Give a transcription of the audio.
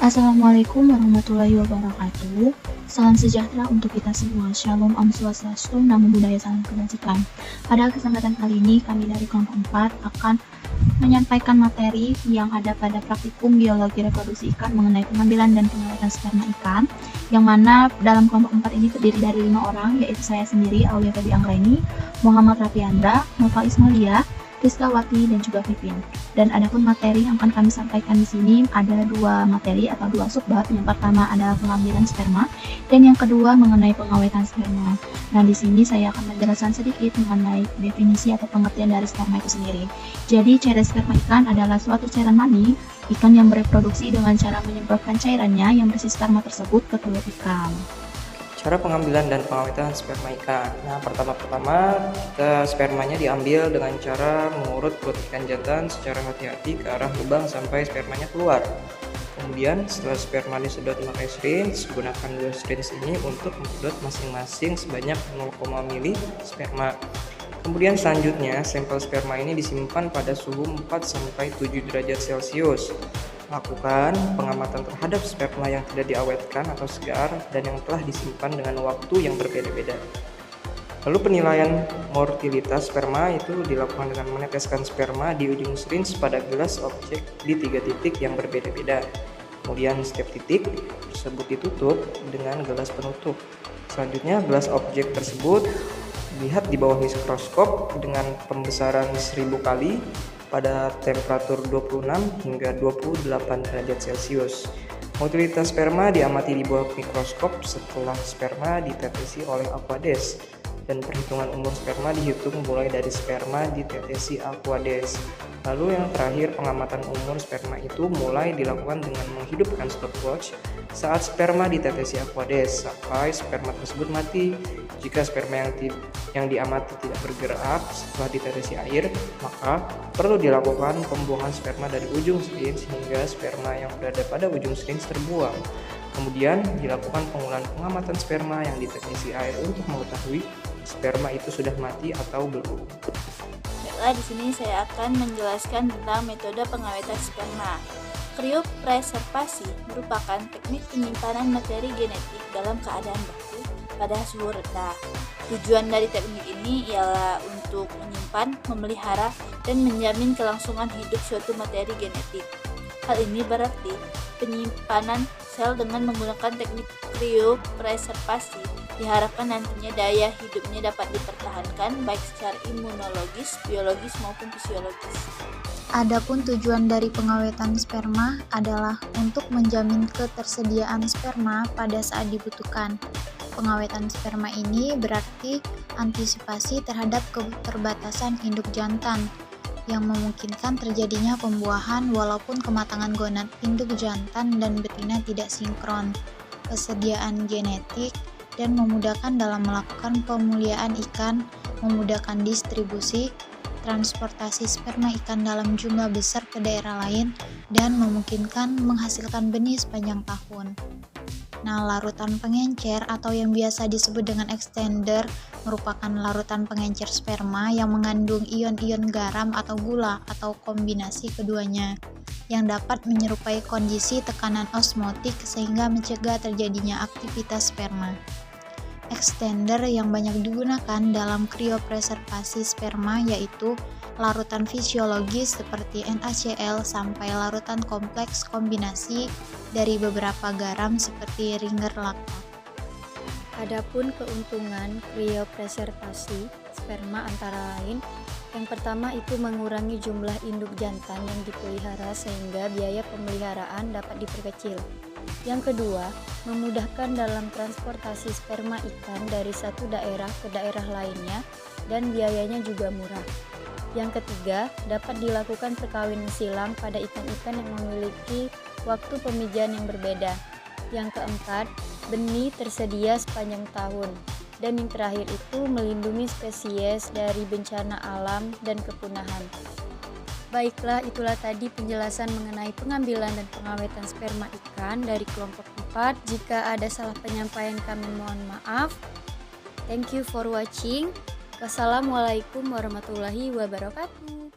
Assalamualaikum warahmatullahi wabarakatuh. Salam sejahtera untuk kita semua. Shalom, Om Swastiastu, Namo Buddhaya, salam kebajikan. Pada kesempatan kali ini, kami dari kelompok 4 akan menyampaikan materi yang ada pada praktikum biologi reproduksi ikan mengenai pengambilan dan pengawetan sperma ikan, yang mana dalam kelompok 4 ini terdiri dari 5 orang, yaitu saya sendiri, Aulia Febi Anggraini, Muhammad Rafiandra, Nova Ismalia, Rizka Wati, dan juga Vivin. Dan adapun materi yang akan kami sampaikan di sini ada 2 materi atau 2 subbab. Yang pertama adalah pengambilan sperma dan yang kedua mengenai pengawetan sperma. Nah, di sini saya akan menjelaskan sedikit mengenai definisi atau pengertian dari sperma itu sendiri. Jadi, cairan sperma ikan adalah suatu cairan mani ikan yang bereproduksi dengan cara menyemprotkan cairannya yang berisi sperma tersebut ke telur ikan. Cara pengambilan dan pengawetan sperma ikan. Nah, pertama-tama spermanya diambil dengan cara mengurut perut ikan jantan secara hati-hati ke arah lubang sampai spermanya keluar. Kemudian setelah sperma disedot memakai syringe, gunakan 2 syringe ini untuk menyedot masing-masing sebanyak 0,5 ml sperma. Kemudian selanjutnya, sampel sperma ini disimpan pada suhu 4-7 derajat Celcius. Lakukan pengamatan terhadap sperma yang tidak diawetkan atau segar dan yang telah disimpan dengan waktu yang berbeda-beda. Lalu penilaian mortalitas sperma itu dilakukan dengan meneteskan sperma di ujung syringe pada gelas objek di 3 titik yang berbeda-beda. Kemudian setiap titik tersebut ditutup dengan gelas penutup. Selanjutnya gelas objek tersebut dilihat di bawah mikroskop dengan pembesaran 1000 kali pada temperatur 26 hingga 28 derajat Celcius. Motilitas sperma diamati di bawah mikroskop setelah sperma ditetesi oleh Aquades, dan perhitungan umur sperma dihitung mulai dari sperma ditetesi Aquades. Lalu yang terakhir, pengamatan umur sperma itu mulai dilakukan dengan menghidupkan stopwatch saat sperma ditetesi Aquades sampai sperma tersebut mati. Jika sperma yang diamati tidak bergerak setelah ditetesi air, maka perlu dilakukan pembuangan sperma dari ujung syringe hingga sperma yang berada pada ujung syringe terbuang. Kemudian dilakukan pengulangan pengamatan sperma yang ditetesi air untuk mengetahui sperma itu sudah mati atau belum. Baiklah, di sini saya akan menjelaskan tentang metode pengawetan sperma. Kriopreservasi merupakan teknik penyimpanan materi genetik dalam keadaan beku pada suhu rendah. Tujuan dari teknik ini ialah untuk menyimpan, memelihara, dan menjamin kelangsungan hidup suatu materi genetik. Hal ini berarti penyimpanan sel dengan menggunakan teknik kriopreservasi diharapkan nantinya daya hidupnya dapat dipertahankan baik secara imunologis, biologis maupun fisiologis. Adapun tujuan dari pengawetan sperma adalah untuk menjamin ketersediaan sperma pada saat dibutuhkan. Pengawetan sperma ini berarti antisipasi terhadap keterbatasan induk jantan yang memungkinkan terjadinya pembuahan walaupun kematangan gonad induk jantan dan betina tidak sinkron, kesediaan genetik, dan memudahkan dalam melakukan pemuliaan ikan, memudahkan distribusi, transportasi sperma ikan dalam jumlah besar ke daerah lain, dan memungkinkan menghasilkan benih sepanjang tahun. Nah, larutan pengencer atau yang biasa disebut dengan extender merupakan larutan pengencer sperma yang mengandung ion-ion garam atau gula atau kombinasi keduanya yang dapat menyerupai kondisi tekanan osmotik sehingga mencegah terjadinya aktivitas sperma. Extender yang banyak digunakan dalam kriopreservasi sperma yaitu larutan fisiologis seperti NaCl sampai larutan kompleks kombinasi dari beberapa garam seperti Ringer laktat. Adapun keuntungan kriopreservasi sperma antara lain, yang pertama itu mengurangi jumlah induk jantan yang dipelihara sehingga biaya pemeliharaan dapat diperkecil. Yang kedua, memudahkan dalam transportasi sperma ikan dari satu daerah ke daerah lainnya dan biayanya juga murah. Yang ketiga, dapat dilakukan perkawinan silang pada ikan-ikan yang memiliki waktu pemijahan yang berbeda. Yang keempat, benih tersedia sepanjang tahun. Dan yang terakhir itu melindungi spesies dari bencana alam dan kepunahan. Baiklah, itulah tadi penjelasan mengenai pengambilan dan pengawetan sperma ikan dari kelompok 4. Jika ada salah penyampaian kami mohon maaf. Thank you for watching. Wassalamualaikum warahmatullahi wabarakatuh.